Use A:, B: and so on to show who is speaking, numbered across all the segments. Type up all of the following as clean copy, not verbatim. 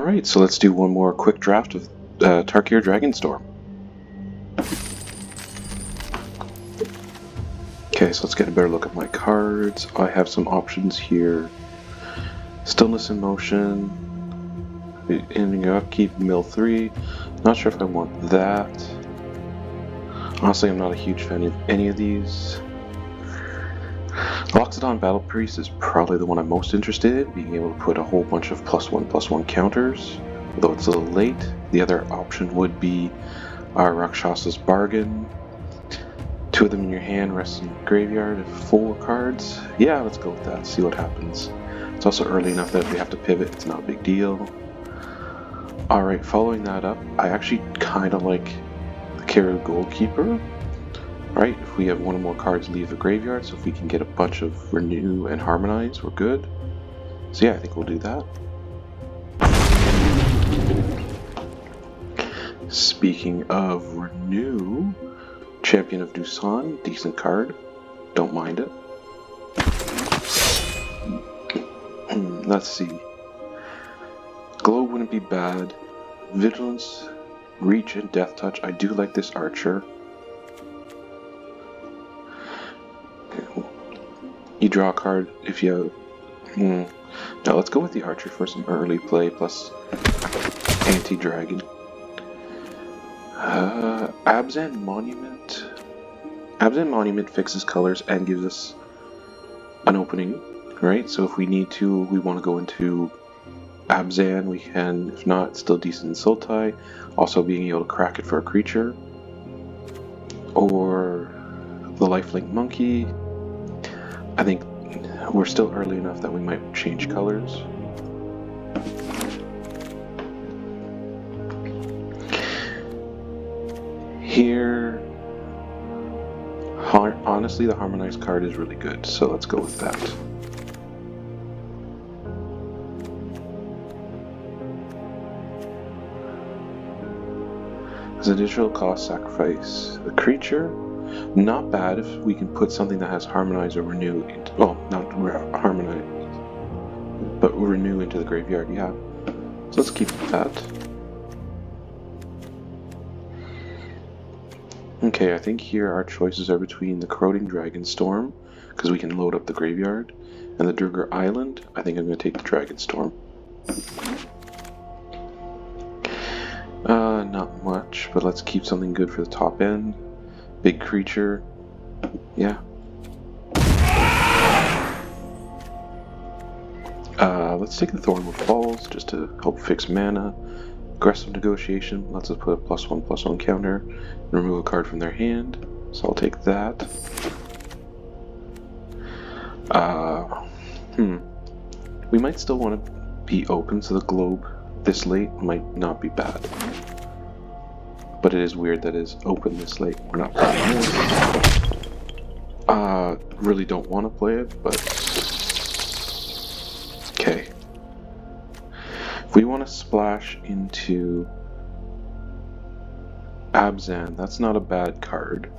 A: Alright, so let's do one more quick draft of Tarkir Dragonstorm. Okay, so let's get a better look at my cards. I have some options here. Stillness in Motion, ending upkeep, mill 3. Not sure if I want that. Honestly, I'm not a huge fan of any of these. Loxodon Battle Priest is probably the one I'm most interested in, being able to put a whole bunch of +1/+1 counters, although it's a little late. The other option would be our Rakshasa's Bargain. 2 of them in your hand, rest in your graveyard, 4 cards. Yeah, let's go with that, see what happens. It's also early enough that if we have to pivot, it's not a big deal. Alright, following that up, I actually kind of like the Karu Goalkeeper. Right, if we have one or more cards leave the graveyard, so if we can get a bunch of Renew and Harmonize, we're good. So yeah, I think we'll do that. Speaking of Renew, Champion of Dusan, decent card. Don't mind it. Let's see. Glow wouldn't be bad. Vigilance, Reach, and Death Touch. I do like this Archer. You draw a card if you... Now let's go with the Archer for some early play plus anti-dragon. Abzan Monument. Abzan Monument fixes colors and gives us an opening, right? So if we need to, we want to go into Abzan, we can. If not, it's still decent in Sultai. Also being able to crack it for a creature. Or the Lifelink Monkey. I think we're still early enough that we might change colors. Here, honestly, the Harmonized card is really good, so let's go with that. As additional cost, sacrifice a creature. Not bad if we can put something that has Harmonize or Renew into, well, not Harmonize, but Renew into the graveyard, yeah. So let's keep that. Okay, I think here our choices are between the Corroding Dragonstorm, because we can load up the graveyard, and the Durgar Island. I think I'm going to take the Dragonstorm. Not much, but let's keep something good for the top end. Big creature, yeah. Let's take the Thornwood Falls just to help fix mana. Aggressive Negotiation lets us put a +1/+1 counter and remove a card from their hand, so I'll take that. We might still want to be open, so the Globe this late might not be bad. But it is weird that it's open this late. We're not playing this. Really don't want to play it, but... Okay. If we want to splash into Abzan, that's not a bad card.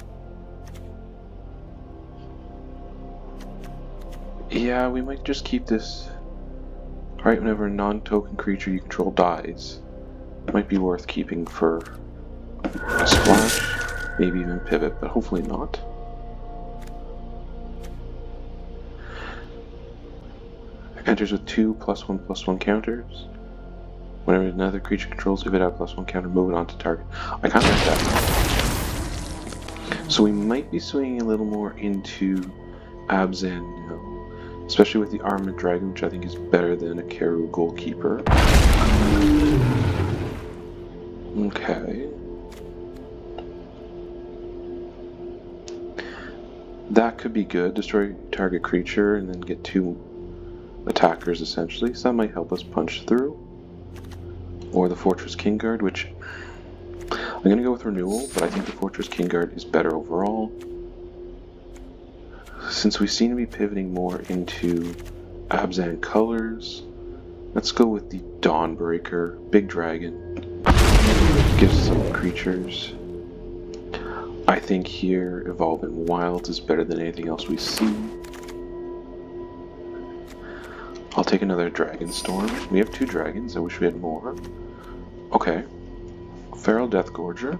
A: Yeah, we might just keep this. Alright, whenever a non-token creature you control dies, it might be worth keeping for a splash, maybe even pivot, but hopefully not. Enters with 2 +1/+1 counters. Whenever another creature controls, if it has +1 counter, move it onto target. I kind of like that. So we might be swinging a little more into Abzan now, especially with the Armored Dragon, which I think is better than a Karu Goalkeeper. Okay. That could be good. Destroy target creature and then get 2 attackers essentially, so that might help us punch through. Or the Fortress Kingguard, which I'm going to go with Renewal, but I think the Fortress Kingguard is better overall. Since we seem to be pivoting more into Abzan colors, let's go with the Dawnbreaker, Big Dragon. Gives us some creatures. I think here Evolve in Wilds is better than anything else we see. I'll take another Dragonstorm. We have 2 dragons. I wish we had more. Okay. Feral Deathgorger.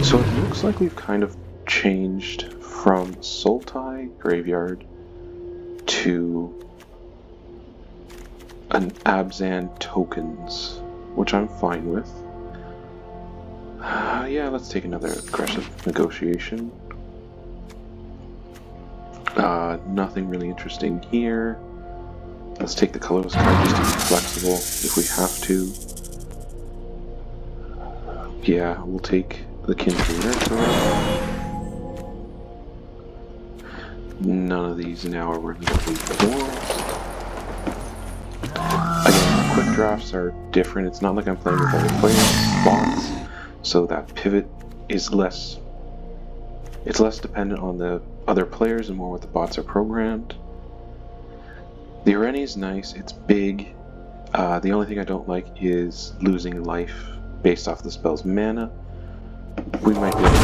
A: So it looks like we've kind of changed from Sultai Graveyard to an Abzan tokens, which I'm fine with. Yeah, let's take another aggressive negotiation. Nothing really interesting here. Let's take the colorless card just to be flexible if we have to. Yeah, we'll take the Kindred card. None of these now are relatively dwarves. Again, quick drafts are different. It's not like I'm playing with other players, bots, so that pivot is less. It's less dependent on the other players and more what the bots are programmed. The Areni is nice. It's big. The only thing I don't like is losing life based off the spell's mana. We might be able to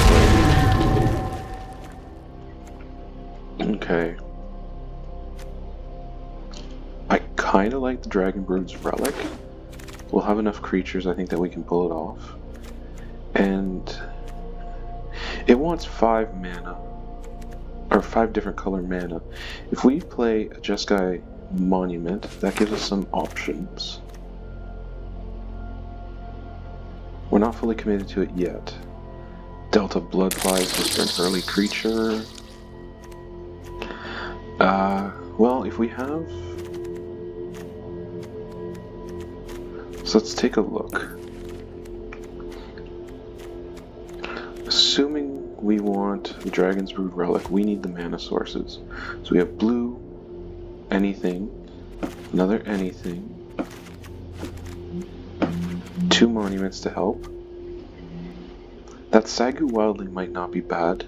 A: play. Okay. I kind of like the Dragonbrood's Relic. We'll have enough creatures, I think, that we can pull it off. And it wants 5 mana, or 5 different color mana. If we play a Jeskai Monument, that gives us some options. We're not fully committed to it yet. Delta Bloodfly is just an early creature. Well, if we have... So let's take a look. Assuming we want the Dragon's Brood Relic, we need the mana sources. So we have blue, anything, another anything, 2 monuments to help. That Sagu Wildling might not be bad,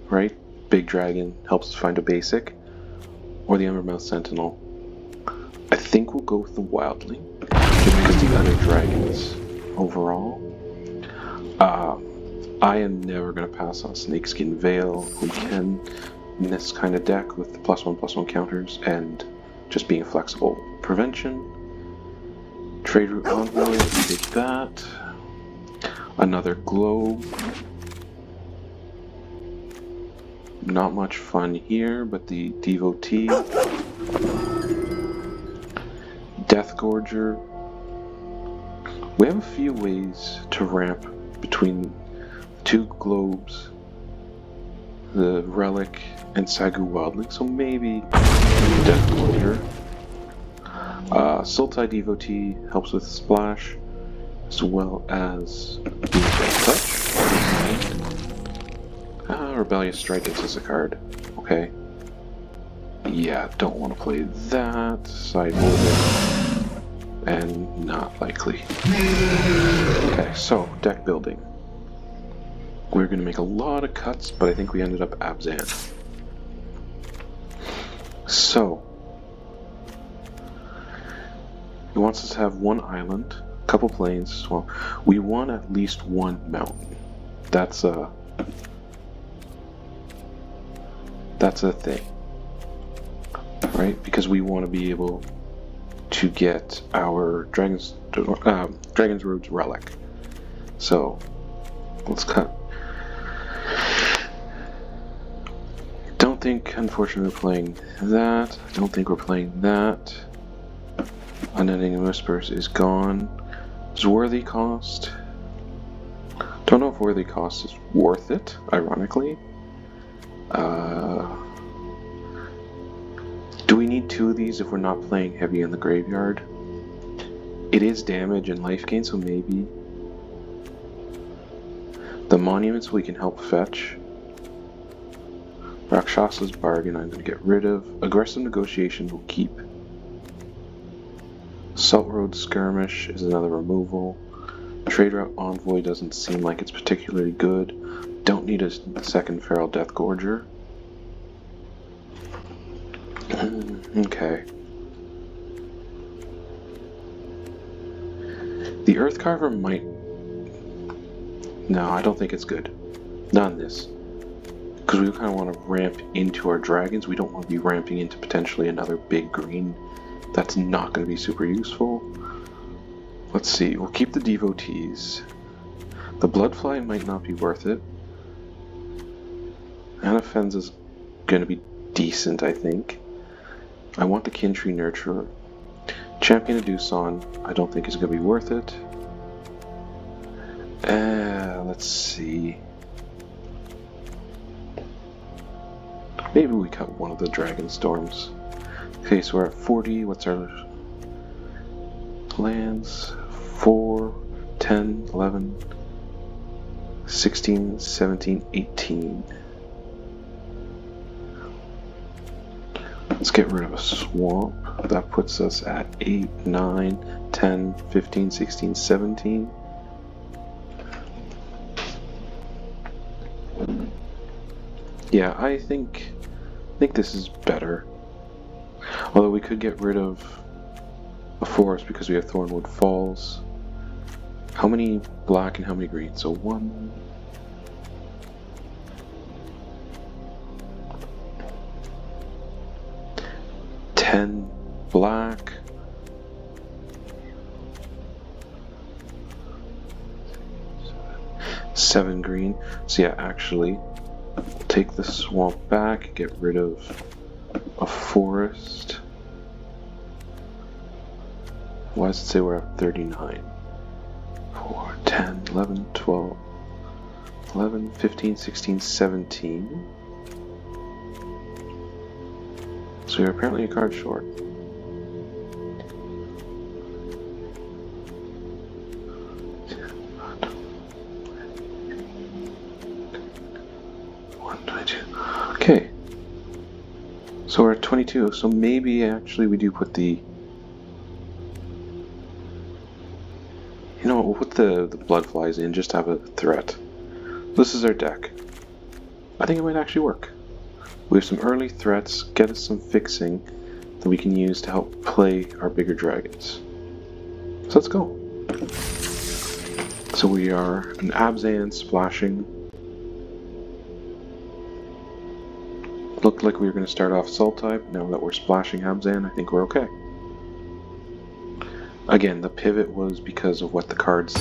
A: right? Big Dragon helps us find a basic. Or the Embermouth Sentinel. I think we'll go with the Wildling, just because the other dragons overall. I am never going to pass on Snakeskin Veil. We can in this kind of deck with the +1/+1 counters and just being flexible. Prevention. Trade Route Envoy, take that. Another Globe. Not much fun here, but the Devotee. Deathgorger. We have a few ways to ramp between 2 globes, the Relic, and Sagu Wildling, so maybe Deathgorger. Sultai Devotee helps with Splash, as well as Touch. Rebellious Strike is a card. Okay. Yeah, don't want to play that. Sideboard it. And not likely. Okay, so deck building. We're going to make a lot of cuts, but I think we ended up Abzan. So, he wants us to have 1 island, a couple plains. Well, we want at least 1 mountain. That's a thing, right? Because we want to be able to get our Dragon's Road's Relic. So let's cut. Don't think, unfortunately, we're playing that. I don't think we're playing that. Unending Whispers is gone. Is Worthy Cost? Don't know if Worthy Cost is worth it, ironically. Do we need 2 of these if we're not playing heavy in the graveyard? It is damage and life gain, so maybe. The monuments we can help fetch. Rakshasa's Bargain I'm going to get rid of. Aggressive Negotiation we'll keep. Salt Road Skirmish is another removal. Trade Route Envoy doesn't seem like it's particularly good. Don't need a second Feral Deathgorger. Okay. The Earthcarver might... No, I don't think it's good. Not in this. because we kind of want to ramp into our dragons. We don't want to be ramping into potentially another big green. That's not going to be super useful. Let's see, we'll keep the devotees. The bloodfly might not be worth it. Anafen's is going to be decent, I think. I want the Kintree Nurturer. Champion of Doosan, I don't think is going to be worth it. Let's see. Maybe we cut one of the Dragonstorms. Okay, so we're at 40. What's our lands? 4, 10, 11, 16, 17, 18. Let's get rid of a swamp. That puts us at 8, 9, 10, 15, 16, 17. Yeah, I think this is better. Although we could get rid of a forest because we have Thornwood Falls. How many black and how many green? So 1, 10 black. Seven green. So yeah, actually, take the swamp back, get rid of a forest. Why does it say we're at 39? 4, 10, 11, 12, 11, 15, 16, 17. So we're apparently a card short. Okay, so we're at 22, so maybe actually we do put the, you know what, we'll put the bloodflies in, just to have a threat. This is our deck. I think it might actually work. We have some early threats, get us some fixing that we can use to help play our bigger dragons. So let's go. So we are an Abzan splashing. Looked like we were going to start off Salt type. Now that we're splashing Abzan, I think we're okay. Again, the pivot was because of what the cards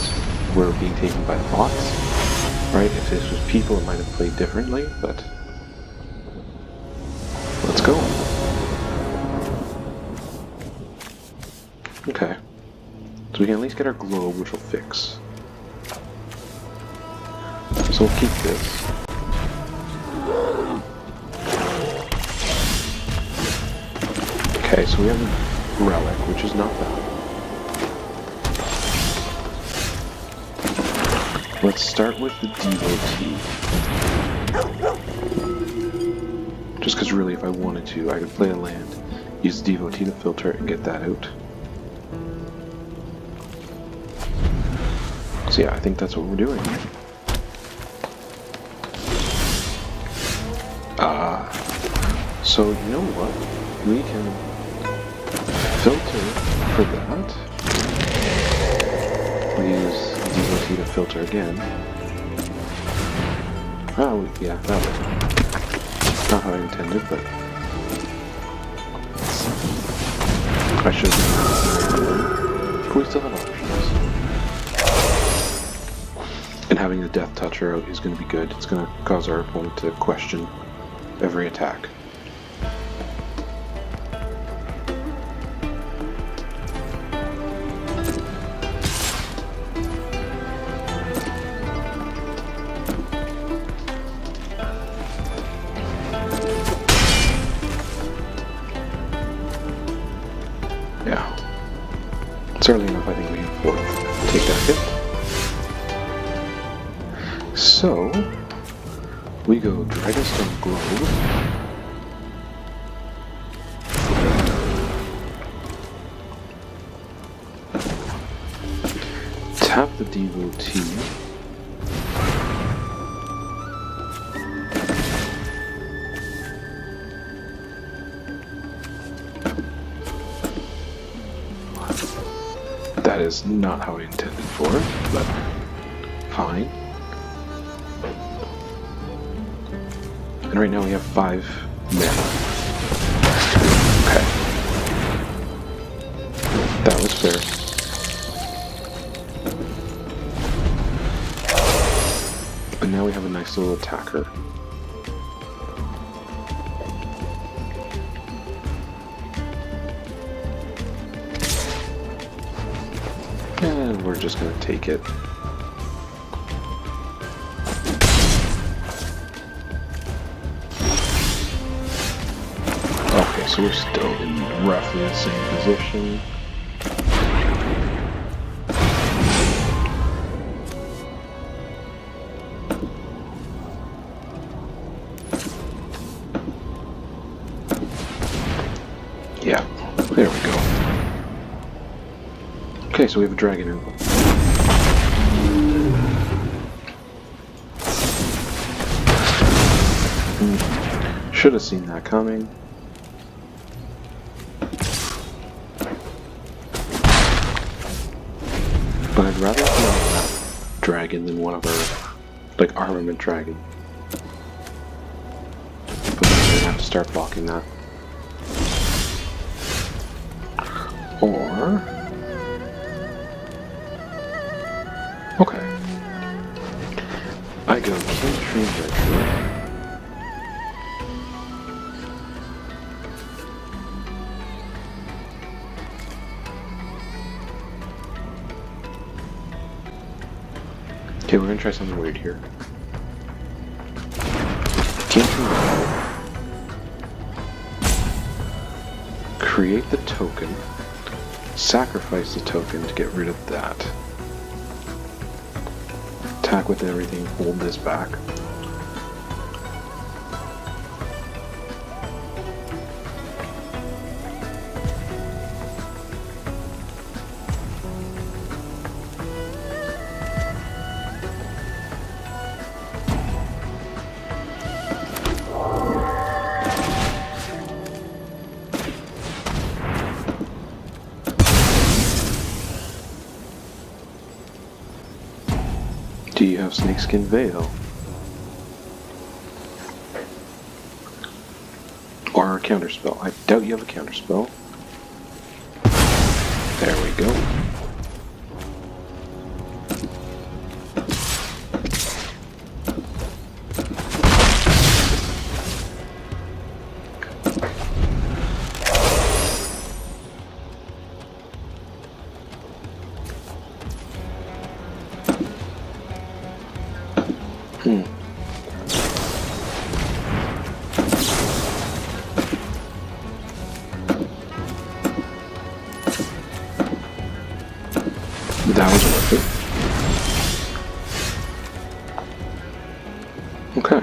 A: were being taken by the bots. Right? If this was people, it might have played differently, but let's go. Okay. So we can at least get our globe, which will fix. So we'll keep this. Okay, so we have a relic, which is not bad. Let's start with the devotee. Just because really, if I wanted to, I could play a land, use the devotee to filter it, and get that out. So yeah, I think that's what we're doing. So you know what? We can filter for that. We'll use devotee to filter again. Oh, yeah, that was not how I intended, but I should have. But we still have options. And having the Death Toucher out is going to be good. It's going to cause our opponent to question every attack. Yeah. It's early enough, I think we can afford to take that hit. So, we go Dragonstorm Globe. Tap the devotee. That is not how I intended for it, but fine. And right now we have 5 men. Okay. That was fair. But now we have a nice little attacker. And we're just gonna take it. Okay, so we're still in roughly the same position. Yeah, there we go. Okay, so we have a dragon in. Should have seen that coming. But I'd rather have a dragon than one of our, like, armament dragon. But then we're gonna have to start blocking that. Or... okay. I go King Tree Virtue. Okay, we're gonna try something weird here. King Tree Virtue. Create the token. Sacrifice the token to get rid of that. Attack with everything, hold this back. Do you have Snakeskin Veil? Or a counterspell? I doubt you have a counterspell. There we go. That was worth it. Okay.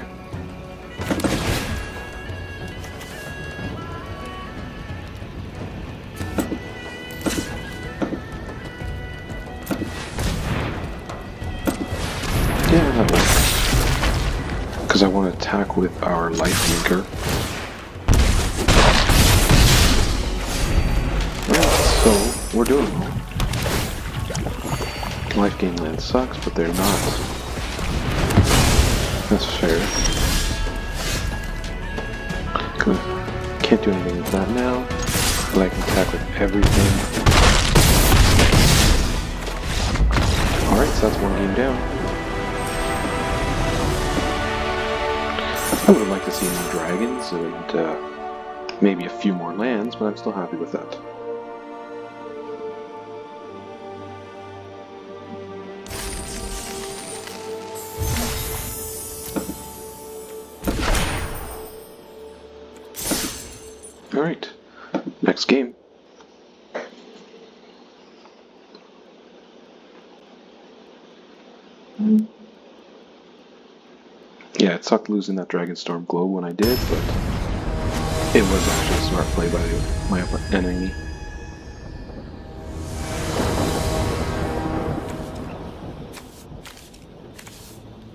A: Yeah, that works. Because I want to attack with our life linker. Alright, so we're doing well. Life gain land sucks, but they're not. That's fair. Good. Can't do anything with that now, but I can attack with everything. Alright, so that's one game down. I would like to see more dragons and maybe a few more lands, but I'm still happy with that. Alright, next game. Yeah, it sucked losing that Dragonstorm globe when I did, but it was actually a smart play by my enemy.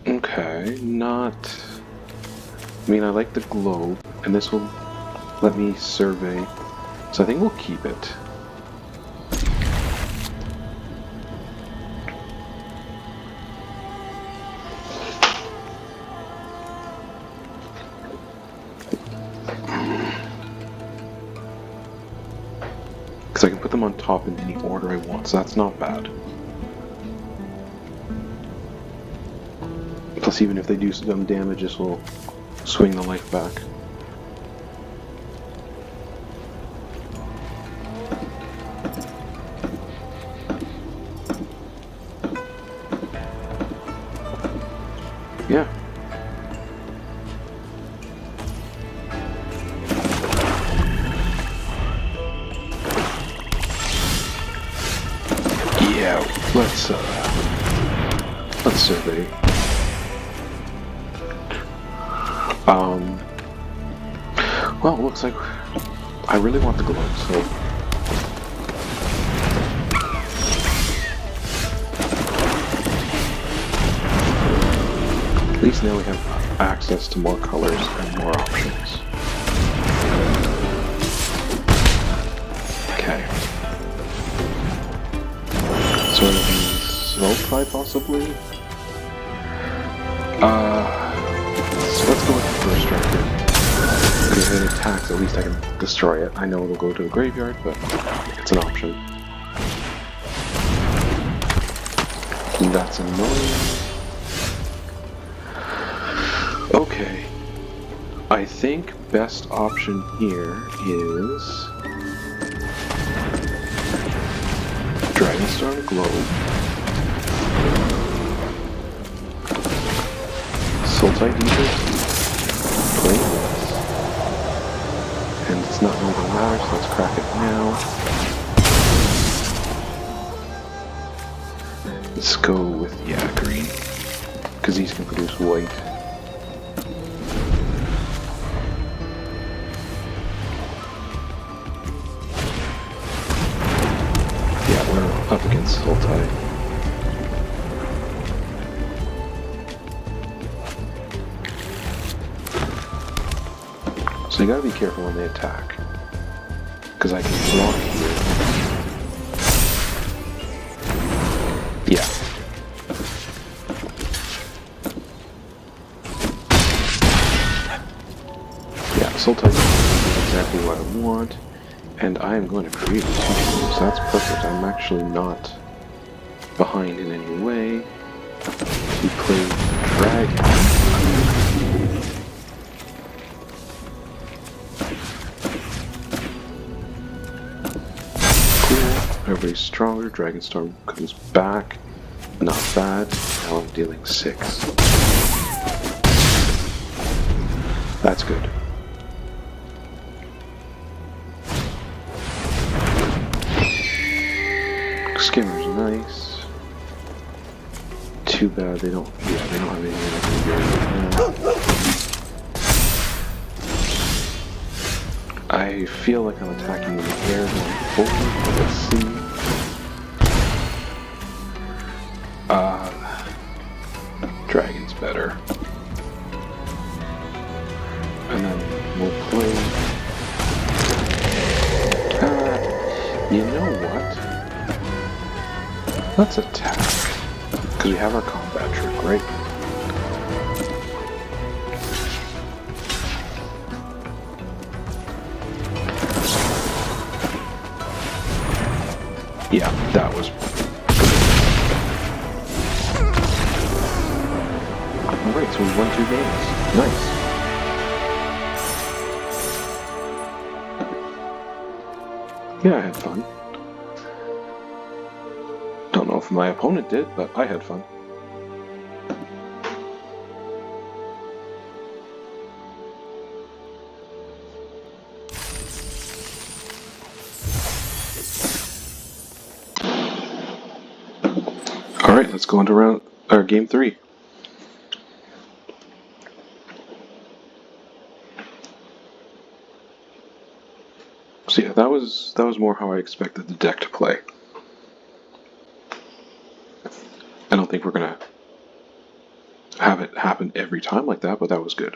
A: Okay, not... I mean, I like the globe, and this will let me survey, so I think we'll keep it. them on top in any order I want, so that's not bad. Plus, even if they do some damage, this will swing the life back. Yeah. Yeah, let's survey. Well, it looks like I really want the globe, so at least now we have access to more colors and more options. Okay. So it'll be Sultai possibly? So let's go with the first record. If it attacks, at least I can destroy it. I know it'll go to the graveyard, but it's an option. That's annoying. Okay. I think best option here is Dragonstorm Globe, Sultai Deeper, playing this, and it's not really going to matter, so let's crack it now. Let's go with, yeah, green, because these can produce white. Yeah, we're up against Sultai. So you gotta be careful when they attack, because I can block here. Yeah. Yeah, Sultai is exactly what I want, and I am going to create a 2-2, so that's perfect. I'm actually not behind in any way. We play Dragon. Everybody's stronger. Dragonstorm comes back. Not bad. Now I'm dealing 6. That's good. Skimmer's nice. Too bad they don't. Yeah, they don't have anything I can do right now. I feel like I'm attacking in the air going forward, but let's see. Dragon's better. And then we'll play... you know what? Let's attack. Because we have our combat trick, right? Yeah, that was good. Alright, so we won 2 games. Nice. Yeah, I had fun. Don't know if my opponent did, but I had fun. Alright, let's go into game 3. So yeah, that was more how I expected the deck to play. I don't think we're gonna have it happen every time like that, but that was good.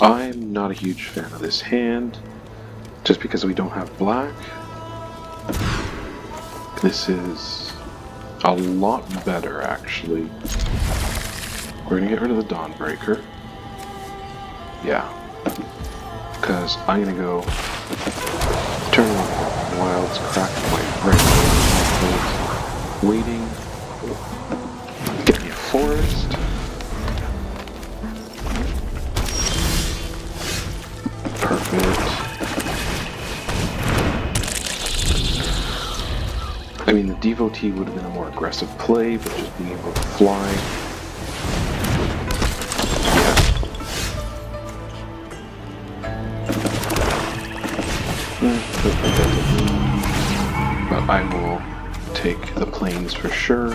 A: I'm not a huge fan of this hand, just because we don't have black. This is a lot better, actually. We're gonna get rid of the Dawnbreaker. Yeah. Because I'm gonna go turn on Wilds, crack my brain, waiting, get me a forest. Perfect. I mean, the Devotee would have been a more aggressive play, but just being able to fly. But I will take the planes for sure.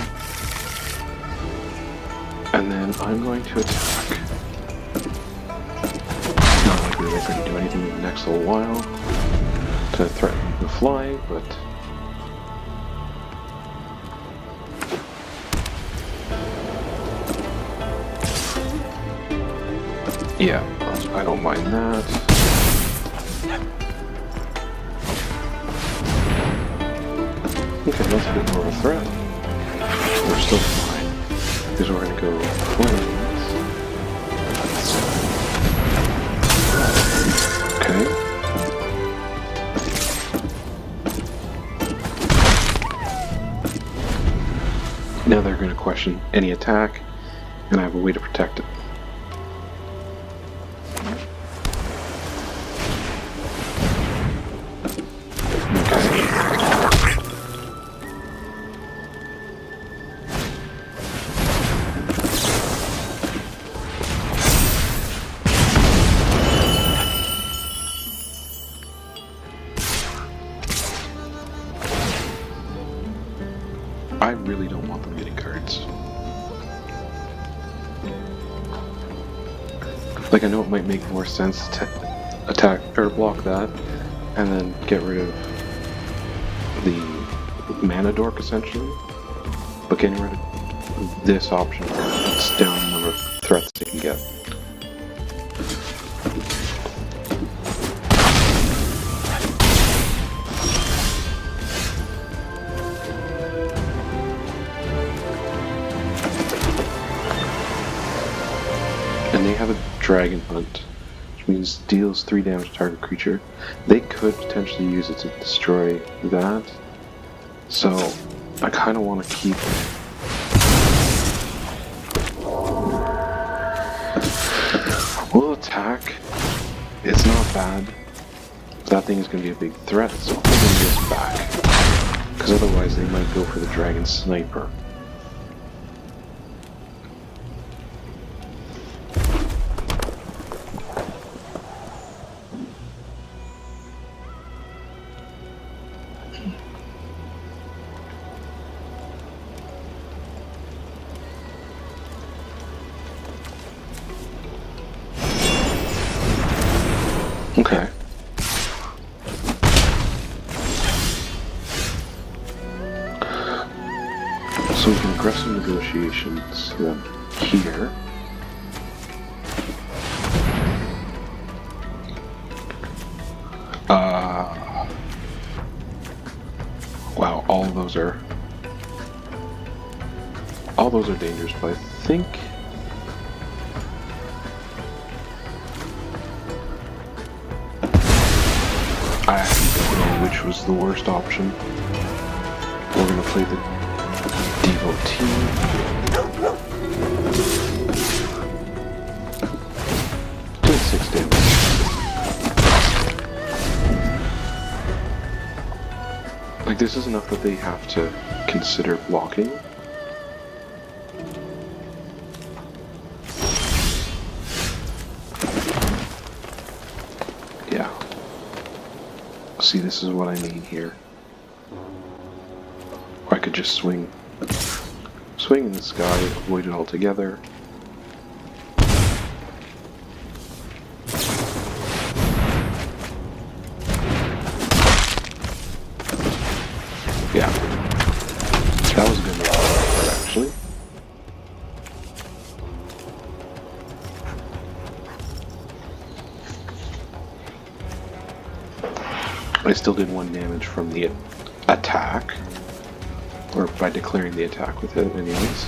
A: And then I'm going to attack. Not likely they're going to do anything in the next little while to threaten the fly, but yeah, I don't mind that. Okay, that's a bit more of a threat. We're still fine. Because we're going to go planes. Okay. Now they're going to question any attack, and I have a way to protect it. I really don't want them getting cards. Like, I know it might make more sense to attack or block that, and then get rid of the mana dork essentially. But getting rid of this option cuts down the number of threats they can get. And they have a Dragon Hunt, which means deals 3 damage to target creature. They could potentially use it to destroy that. So I kind of want to keep we'll attack. It's not bad. That thing is going to be a big threat, so I'm going to this back. Because otherwise they might go for the Dragon Sniper. Okay. So we can aggressive negotiations here. Wow, all those are dangerous, but I think I actually don't know which was the worst option. We're gonna play the Devotee. Doing 6 damage. Like, this is enough that they have to consider blocking. Yeah. See, this is what I mean here. Or I could just swing in the sky, avoid it altogether. Yeah. That was a good move, actually. I still did 1 damage from the attack. Or by declaring the attack with it, anyways.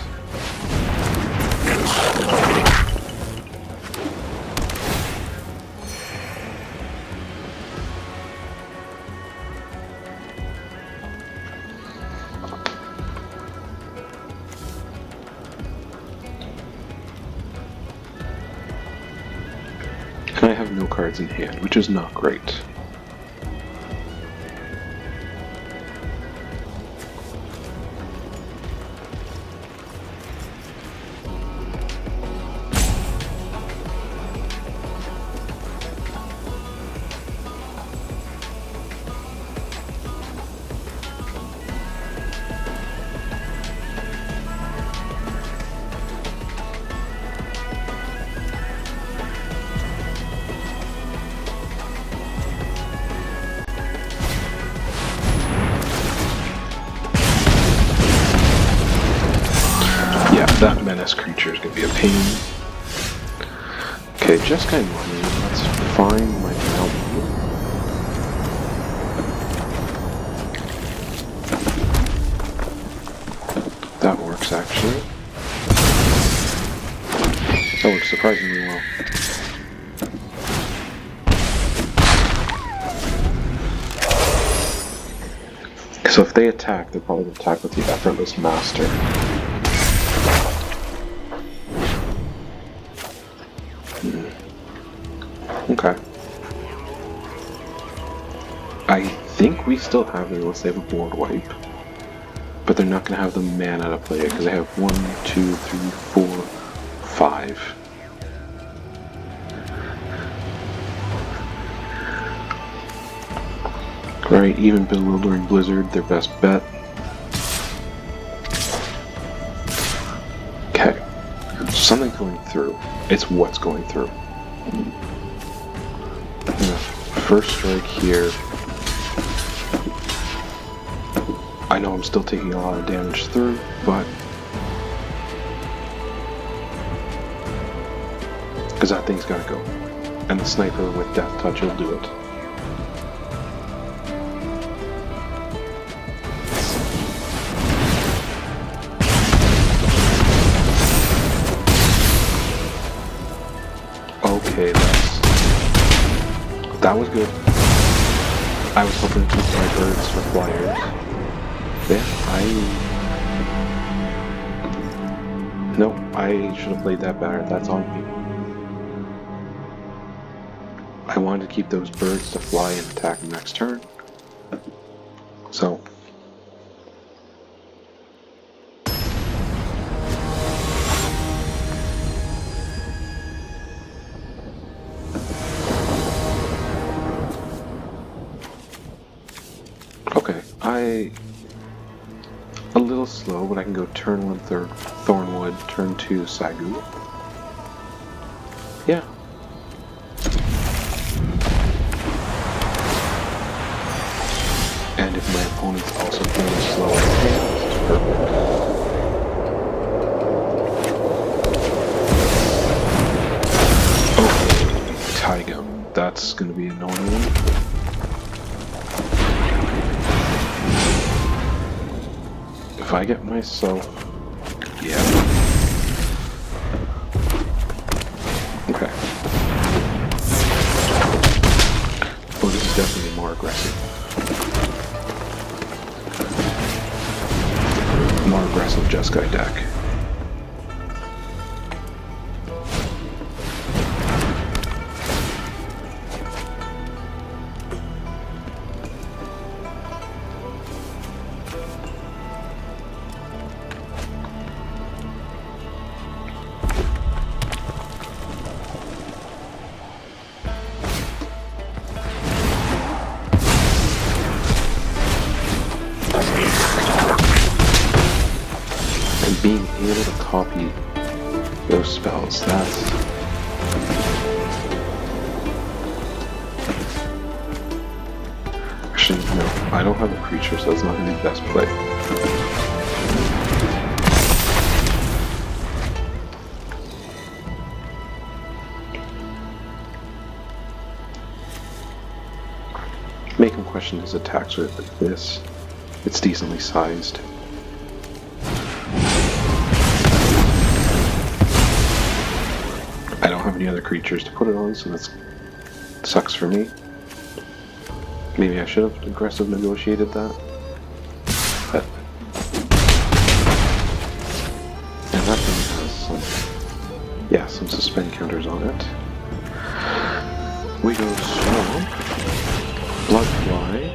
A: And I have no cards in hand, which is not great. That menace creature is going to be a pain. Okay, just kind of money. Let's find my mountain. That works, actually. That works surprisingly well. So if they attack, they'll probably attack with the Effortless Master. Okay. I think we still have it unless they have a board wipe. But they're not going to have the mana to play it because they have 1, 2, 3, 4, 5. Right, even Bewildering Blizzard, their best bet. Okay. Something going through. It's what's going through. First strike here. I know I'm still taking a lot of damage through, but because that thing's gotta go. And the sniper with Death Touch will do it. Okay, that was good. I was hoping to keep my birds for flyers. Yeah, no, I should have played that better. That's on me. I wanted to keep those birds to fly and attack next turn. So. Okay, a little slow, but I can go turn 1 Thornwood, turn 2 Sagu. Yeah. And if my opponent's also feeling slow in hand, it's perfect. Okay, Tigum, that's gonna be annoying. If I get myself... yeah. Okay. Oh, this is definitely more aggressive. More aggressive Jeskai deck. Being able to copy those spells, that's... Actually, no, I don't have a creature, so that's not going to be the best play. Make him question his attacks with this. It's decently sized. any other creatures to put it on, so that sucks for me. Maybe I should have aggressive negotiated that. But, and that thing has some suspend counters on it. We go Swamp, Bloodfly,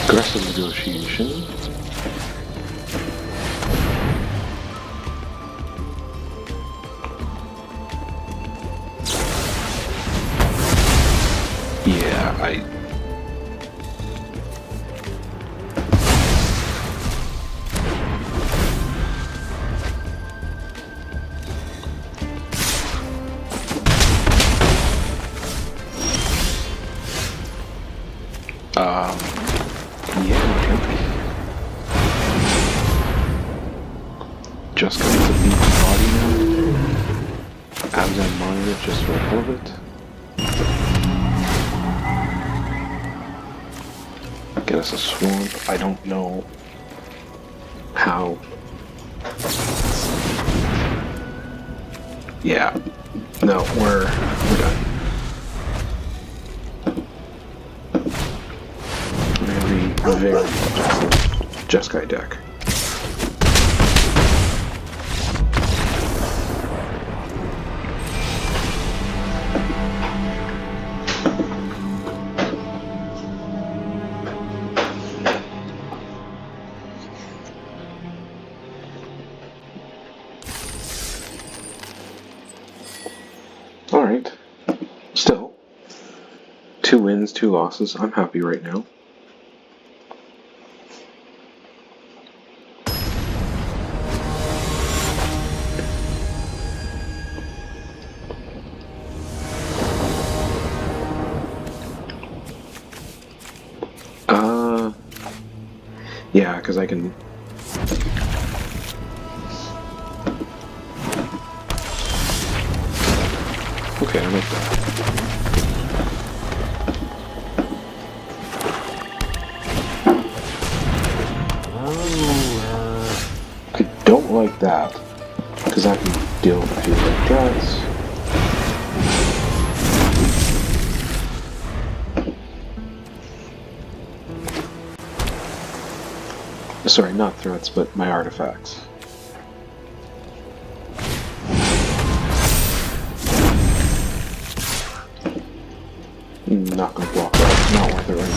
A: aggressive negotiation. Just got to beat the body now. Abzan monitor just for the hell of it. Get us a swamp. I don't know how. Yeah. No, we're done. Very Jeskai deck. Alright. Still, 2 wins, 2 losses. I'm happy right now. Yeah, because I can... Okay, I like that. I don't like that, because I can deal with a few like threats. Sorry, not threats, but my artifacts. Not gonna block that. Not worth it right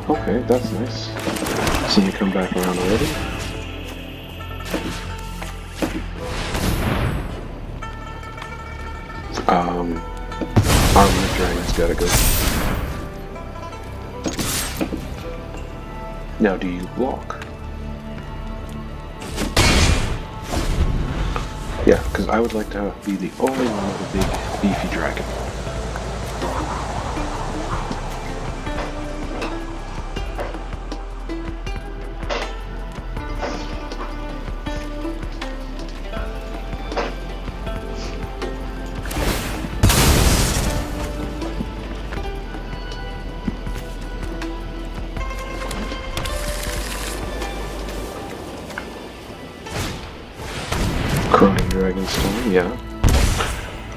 A: now. Okay, that's nice. So you come back around already? Armored Dragon's gotta go. Now, do you block? Yeah, because I would like to be the only one with a big, beefy dragon. Dragonstorm, yeah.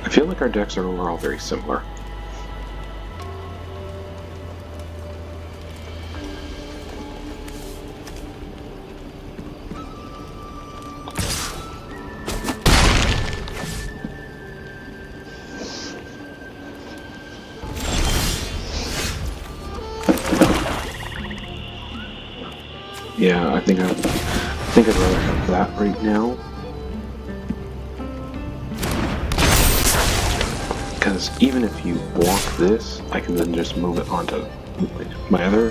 A: I feel like our decks are overall very similar. Yeah, I think I'd rather have that right now. Because even if you block this, I can then just move it onto my other.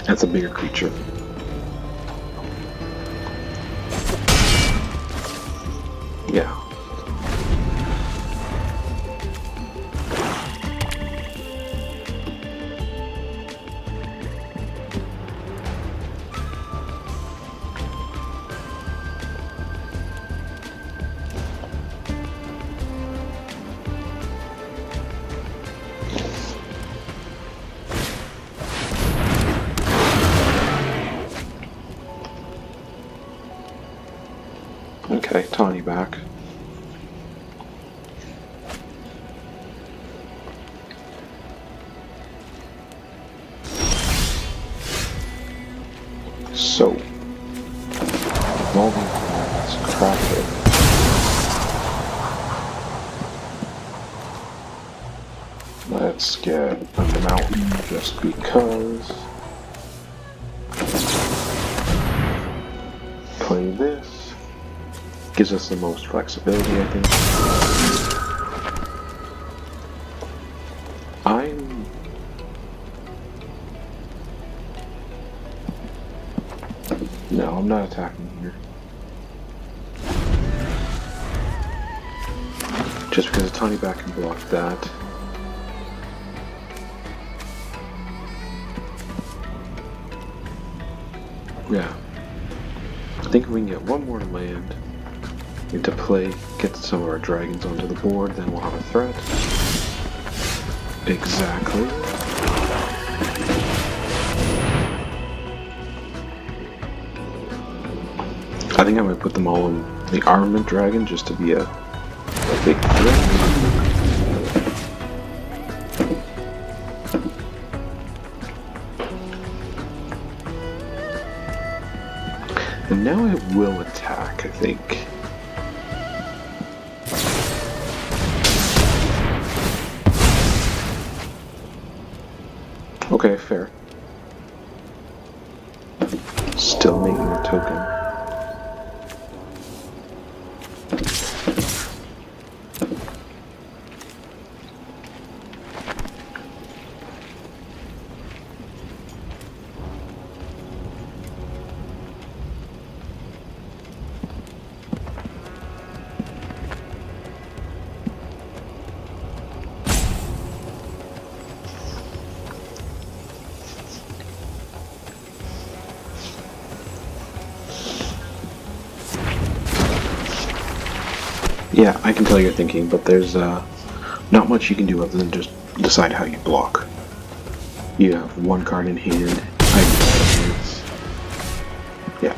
A: That's a bigger creature. Yeah. Okay, Tawny back. So, evolving plants, craft it. Let's get a mountain just because. Play this. Gives us the most flexibility, I think. No, I'm not attacking here. Just because a tiny bat can block that. Yeah. I think if we can get one more land into play, get some of our dragons onto the board, then we'll have a threat. Exactly. I think I might put them all in the armament dragon just to be a big threat. And now it will attack, I think. Okay, fair. Still making a token. Yeah, I can tell you're thinking, but there's not much you can do other than just decide how you block. You have one card in hand. Yeah.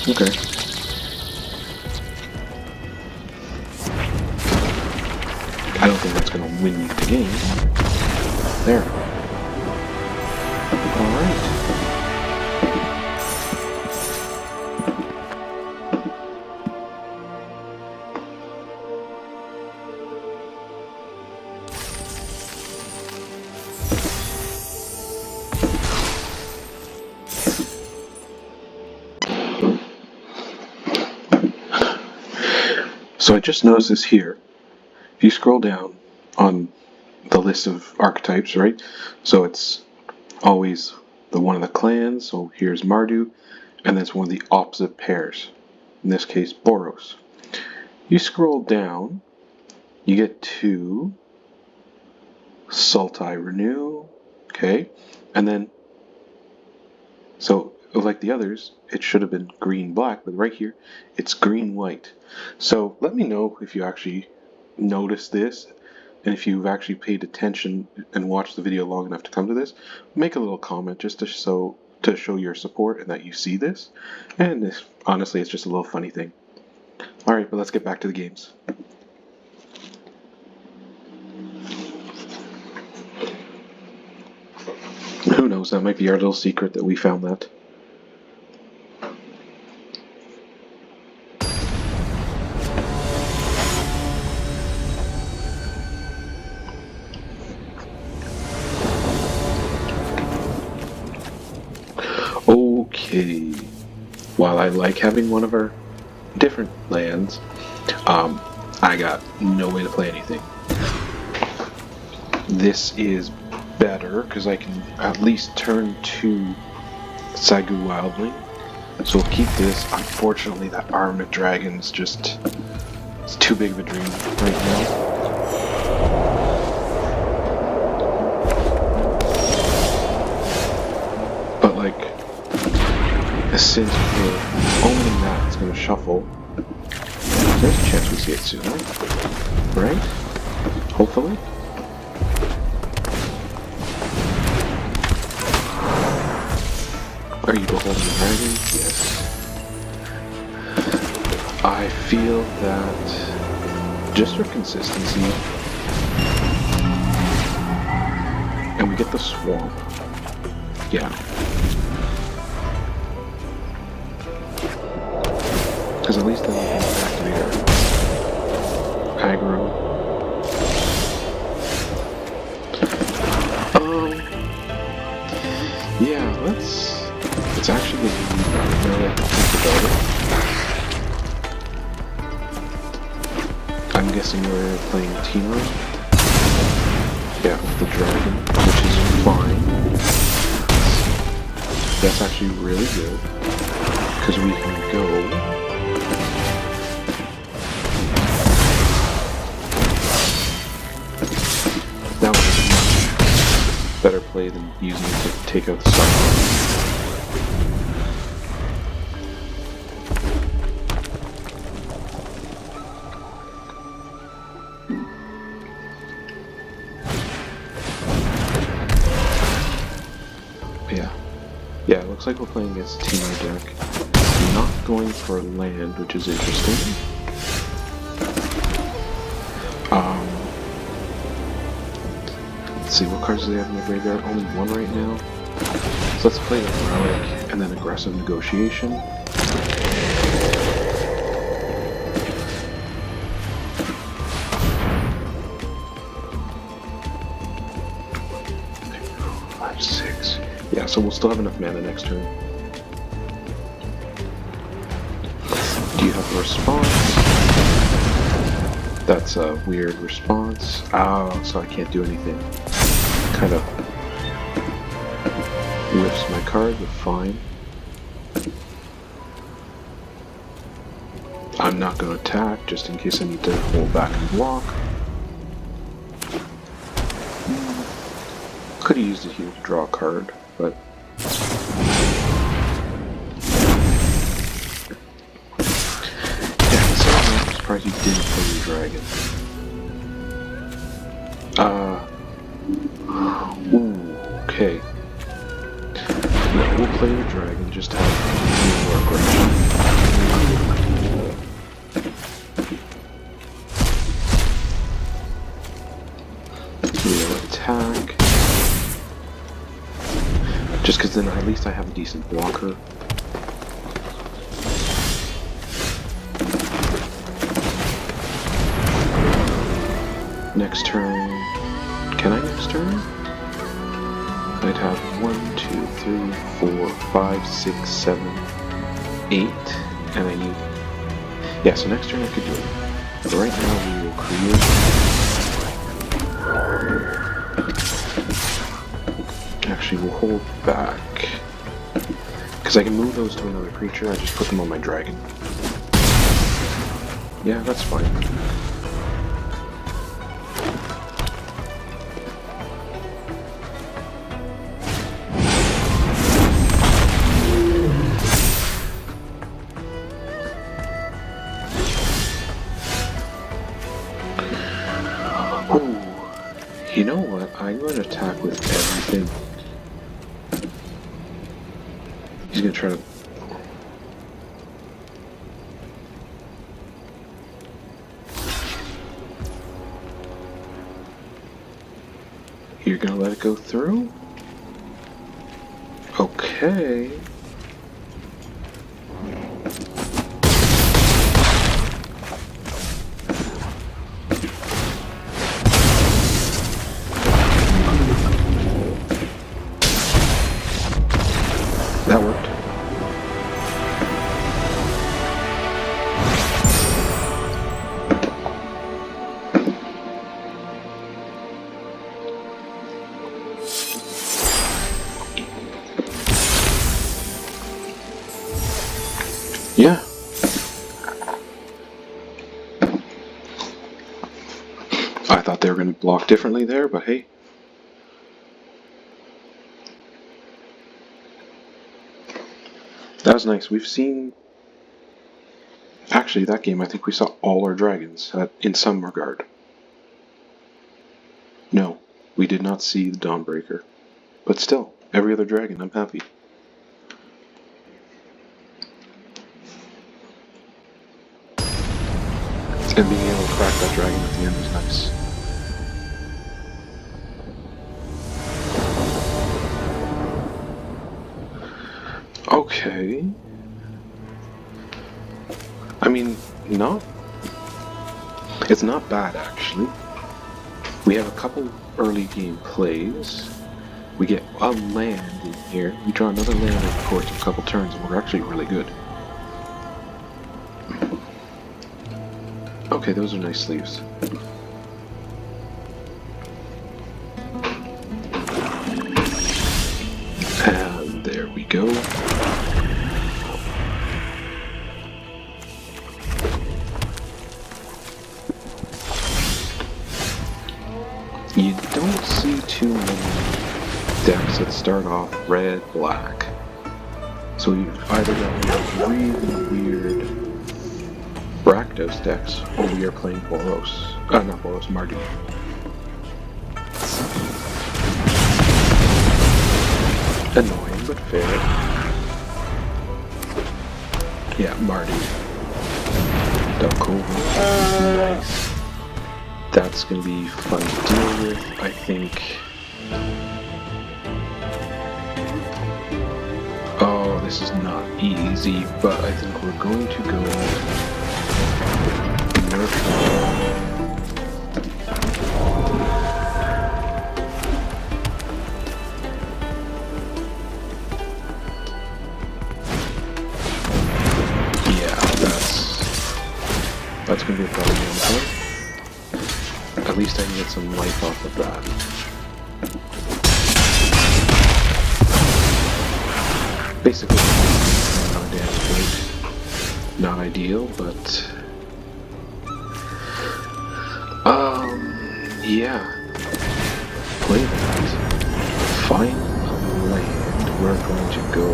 A: Okay. I don't think that's going to win you the game. There. Alright. So I just noticed this here. If you scroll down on the list of archetypes, right? So it's always the one of the clans. So here's Mardu, and that's one of the opposite pairs. In this case, Boros. You scroll down, you get to Sultai Renew, okay, and then so like the others, it should have been green-black, but right here, it's green-white. So let me know if you actually noticed this, and if you've actually paid attention and watched the video long enough to come to this. Make a little comment just to show your support and that you see this. And honestly, it's just a little funny thing. Alright, but let's get back to the games. Who knows, that might be our little secret that we found that. Okay, while I like having one of our different lands, I got no way to play anything. This is better because I can at least turn to Sagu Wildling. So we'll keep this. Unfortunately, that Armament Dragon's just, it's too big of a dream right now. But like, since we're owning that, it's going to shuffle. There's a chance we see it soon, right? Hopefully. Are you beholding the dragon? Yes. I feel that just for consistency, and we get the swamp. Yeah. Because at least then we can activate our aggro. Yeah, it's actually now that I think about it. I'm guessing we're playing team room. Yeah, with the dragon, which is fine. That's actually really good. Because we can go. That was a much better play than using it to take out the side. Yeah, it looks like we're playing against a Teemo deck. Not going for land, which is interesting. Let's see, what cards do they have in the graveyard? Only one right now. So let's play the Relic and then Aggressive Negotiation. Yeah, so we'll still have enough mana next turn. Do you have a response? That's a weird response. Oh, so I can't do anything. Kind of whiffs my card, but fine. I'm not going to attack, just in case I need to hold back and block. Could have used it here to draw a card, but yeah, so I'm surprised you didn't play the dragon. Okay. No, we'll play the dragon, just to have more aggression. We'll attack. Just because then at least I have a decent blocker. Next turn. Can I next turn? I'd have 1, 2, 3, 4, 5, 6, 7, 8. And I need. Yeah, so next turn I could do it. But right now we will create. Actually, we'll hold back. Because I can move those to another creature, I just put them on my dragon. Yeah, that's fine. Ooh. You know what? I'm going to attack with everything. He's gonna try to. You're gonna let it go through? Okay. That worked. Yeah. I thought they were going to block differently there, but hey. That was nice. We've seen... Actually, that game, I think we saw all our dragons, in some regard. No, we did not see the Dawnbreaker. But still, every other dragon, I'm happy. And being able to crack that dragon at the end was nice. Okay. I mean, it's not bad actually. We have a couple early game plays. We get a land in here. We draw another land in the course of a couple turns, and we're actually really good. Okay, those are nice sleeves. And there we go. You don't see too many decks that start off red, black. So we've either got really weird Rakdos decks, or we are playing Boros. Not Boros, Mardu. Annoying, but fair. Yeah, Mardu. Delcova. Nice. That's gonna be fun to deal with, I think. Oh, this is not easy, but I think we're going to go yeah, that's gonna be a problem. At least I can get some life off of that. Basically, not damage rate. Not ideal, but yeah. Play that. Find a land. We're going to go.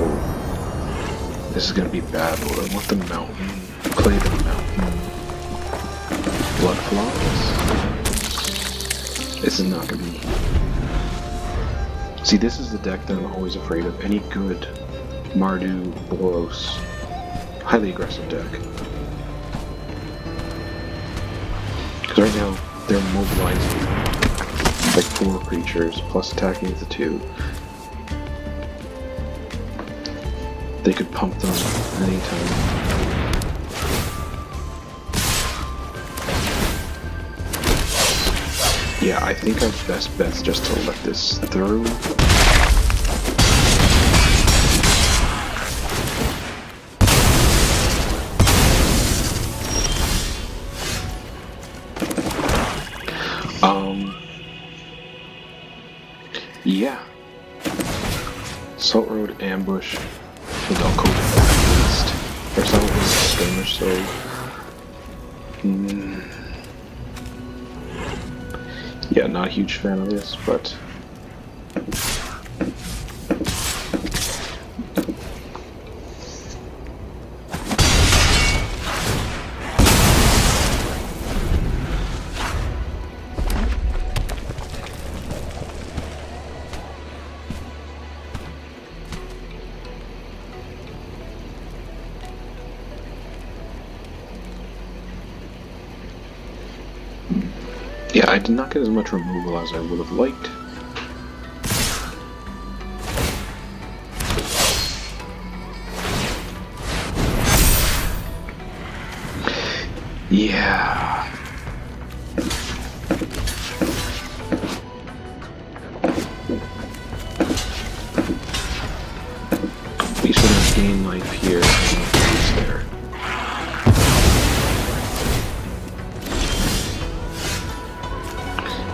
A: This is gonna be bad, but I want the mountain. Play the mountain. Blood flawless. This is not gonna be. See, this is the deck that I'm always afraid of. Any good Mardu, Boros, highly aggressive deck. Because right now, they're mobilizing like 4 creatures, plus attacking with the 2. They could pump them anytime. Yeah, I think our best bet's just to let this through. Yeah. Salt Road ambush with Delcova at least. Or something with skirmish, so. Yeah, not a huge fan of this, but. Yeah, I did not get as much removal as I would have liked. Yeah. We should have gained life here and there.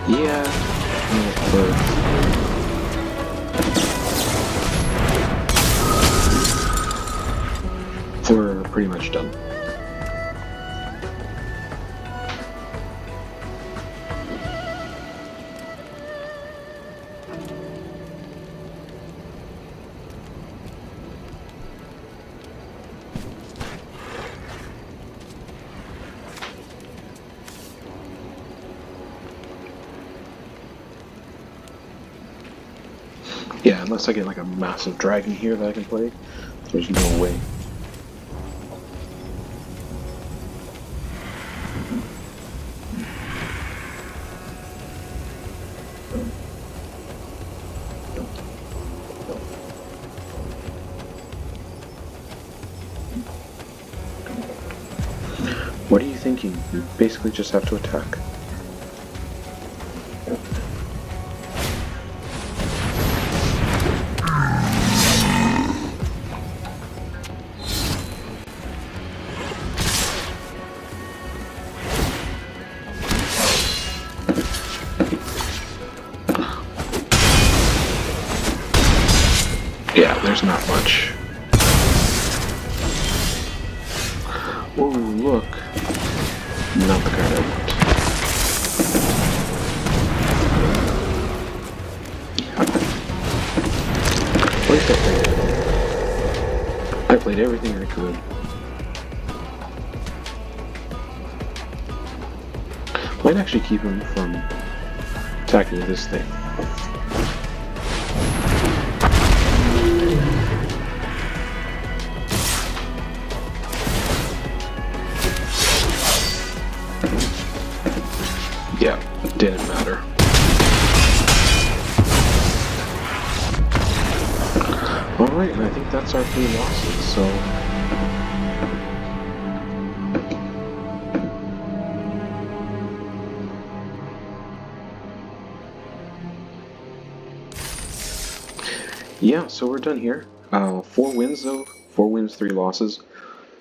A: Yeah, we're pretty much done. Yeah, unless I get like a massive dragon here that I can play, there's no way. thinking. You basically just have to attack. Yeah, there's not much. Oh, look. Not the card I want. At least I played everything I could. Might actually keep him from attacking this thing. Yeah, it didn't matter. Alright, and I think that's our 3 losses, so... Yeah, so we're done here. 4 wins though. 4 wins, 3 losses.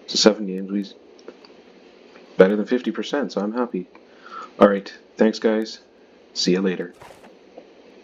A: So 7 games. We better than 50%, so I'm happy. Alright, thanks guys. See you later.